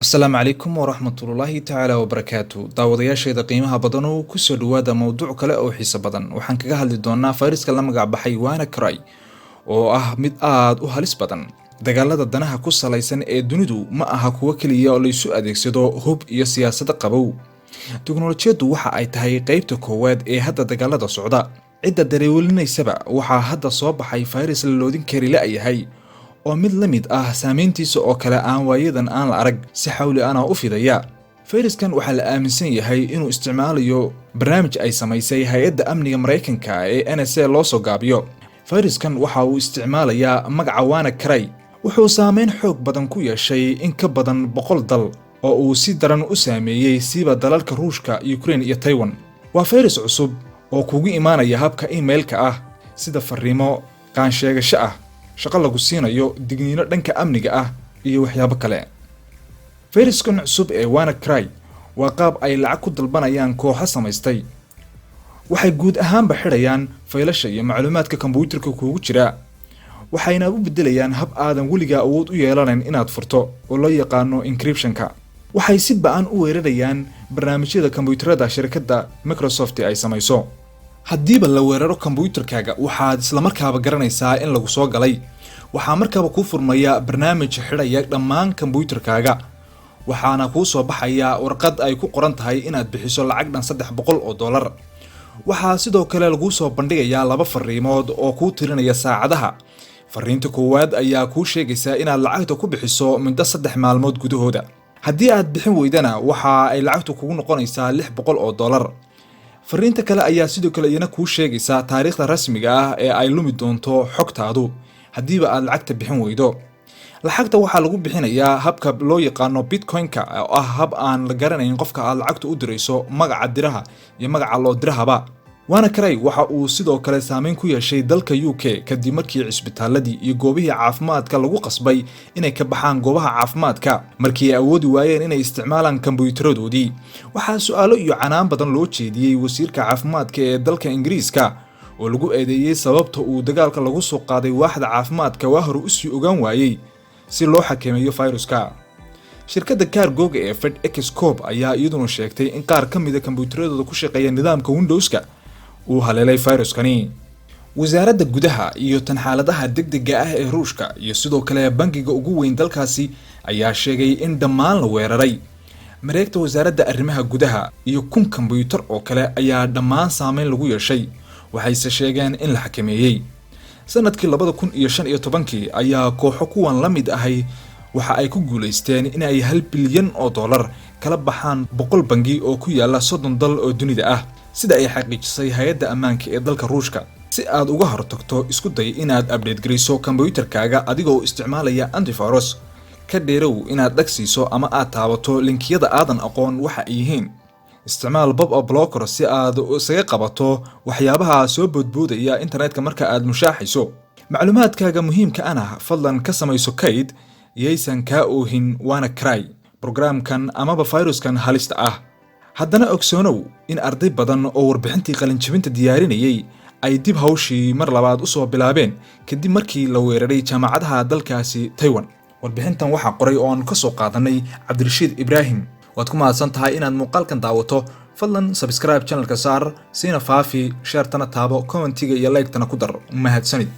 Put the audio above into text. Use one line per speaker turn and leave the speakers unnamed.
السلام عليكم ورحمة الله تعالى وبركاته daawadayaashayda qiimaha badan oo ku soo dhawaada mowduuc kale oo xiiso badan waxaan kaga hadli doonaa fayraska la magac baxay WannaCry oo ah mid aad u halis badan dagaalada danaha ku salaysan ee dunidu ma aha kuwa kaliya oo la isu adeegsado hub iyo siyaasad qabow tiknoolajiyadu waxa ay tahay qaybta koowaad ee hadda dagaalada socda cidda dareewalinaysaba waxa hadda soo baxay fayrus la loodin kari la yahay oo mid la mid ah saameyntiisa oo kale aan waayadan aan la arag si xawli ah u fidaya fayraskan waxa la aaminsan yahay inuu isticmaalayo barnaamij ay samaysay hay'adda amniga Mareykanka ee NSA loo soo gaabiyo fayraskan waxa uu isticmaalayaa magaca WannaCry wuxuu saameyn xoog badan ku yeeshay in ka badan 100 dal oo uu si daran u saameeyay siiba dalalka Ruushka, Ukraine iyo Taiwan waa fayrus cusub oo kugu imaanaya habka emailka ah sida fariimo qaan sheegasho ah shaqo lagu siinayo digniino dhanka amniga ah iyo waxyaabo kale fayraskan cusub ee WannaCry waa qaab ay lacag ku dalbanayaan kooxo samaystay waxay guud ahaanba xidhayaan faylasha iyo macluumaadka kombiyuutarka kuugu jira waxayna u bedelayaan hab aadan weliga awood u yeelanayn inaad furto oo loo yaqaano encryptionka waxay si ba'an u weerarayaan barnaamijyada kombiyuutarada shirkadda Microsoft ay samayso haddiiba la weeraro kombiyuutarkaaga waxaad isla markaaba garanaysaa in lagu soo galay waxaa markaaba ku furmaya barnaamij xidhaya dhammaan kombiyuutarkaaga waxaana kuu soo baxaya warqad ay ku qoran tahay inaad bixiso lacag dhan $300 waxaa sidoo kale lagu soo bandhigayaa 2 fariimood oo ku tirinaya saacadaha fariinta koowaad ayaa kuu sheegaysa inaad lacagta ku bixiso muddo 3 maalmood gudahooda haddii aad bixin weydana waxa ay lacagtu kugu noqonaysaa $600 fariinta kale ayaa sidoo kale iyana kuu sheegaysa taariikhda rasmiga ah ee ay lumi doonto xogtaadu hadiiba aad lacagta bixin weydo lacagta waxa lagu bixinayaa habka loo yaqaano Bitcoin-ka oo ah hab aan la garanayn qofka aad lacagta u dirayso magaca diraha iyo magaca loo dirahaba WannaCry waxa uu sidoo kale saameyn ku yeeshay dalka UK kadib markii cisbitaaladii iyo goobihii caafimaadka lagu qasbay inay ka baxaan goobaha caafimaadka markii ay awoodi waayeen inay isticmaalaan kombiyuutaradoodii waxaa su'aalo iyo canaan badan loo jeediyay wasiirka caafimaadka ee dalka Ingiriiska oo lagu eedeeyay sababta uu dagaalka lagu soo qaaday waaxda caafimaadka waa hore u sii ogaan waayay si loo xakameeyo fayruska shirkadda Cargoga ee FedEx Corp ayaa iyaduna sheegtay in qaar ka mid ah kombiyuutaradooda ku shaqeeya nidaamka Windows-ka uu haleelay fayruskani wasaaradda gudaha iyo tan xaaladaha degdega ah ee Ruushka iyo sidoo kale bangiga ugu weyn dalkaasi ayaa sheegay in dhammaan la weeraray mareegta wasaaradda arrimaha gudaha iyo 1000 kombiyuutar oo kale ayaa dhammaan saameyn lagu yeeshay waxayse sheegeen in la xakameeyay sanadkii 2015 ayaa kooxo kuwan la mid ahay waxa ay ku guuleysteen in ay $1 bilyan kala baxaan 100 bangi oo ku yaala 30 dal oo dunida ah sida ay xaqiijisay hay'adda ammaanka ee dalka Ruushka si aad uga hortagto isku day inaad update gariso kombiyuutarkaaga adigoo isticmaalaya antivirus ka dheerow inaad dhagsiiso ama aad taabato linkiyada aadan aqoon waxa ay yihiin isticmaal pop-up blocker si aad isaga qabato waxyaabaha soo boodboodaya internetka marka aad mushaaxiso macluumaadkaaga muhiimka ah fadlan ka samayso kayd yeysan ka oohin WannaCry programkan ama fayruskan halista ah haddana ogsoonow in arday badan oo warbixintii qalin jabinta diyaarinayay ay dib hawshii mar labaad u soo bilaabeen kadib markii la weeraray jaamacadaha dalkaasi Taiwan warbixintan waxa qoray oo aan ka soo qaadanay Cabdirashiid Ibraahim waad ku mahadsan tahay inaad muuqaalkan daawato fadlan subscribe channelka saar siina faafi share tana taabo commentiga iyo like tana ku dar mahadsanid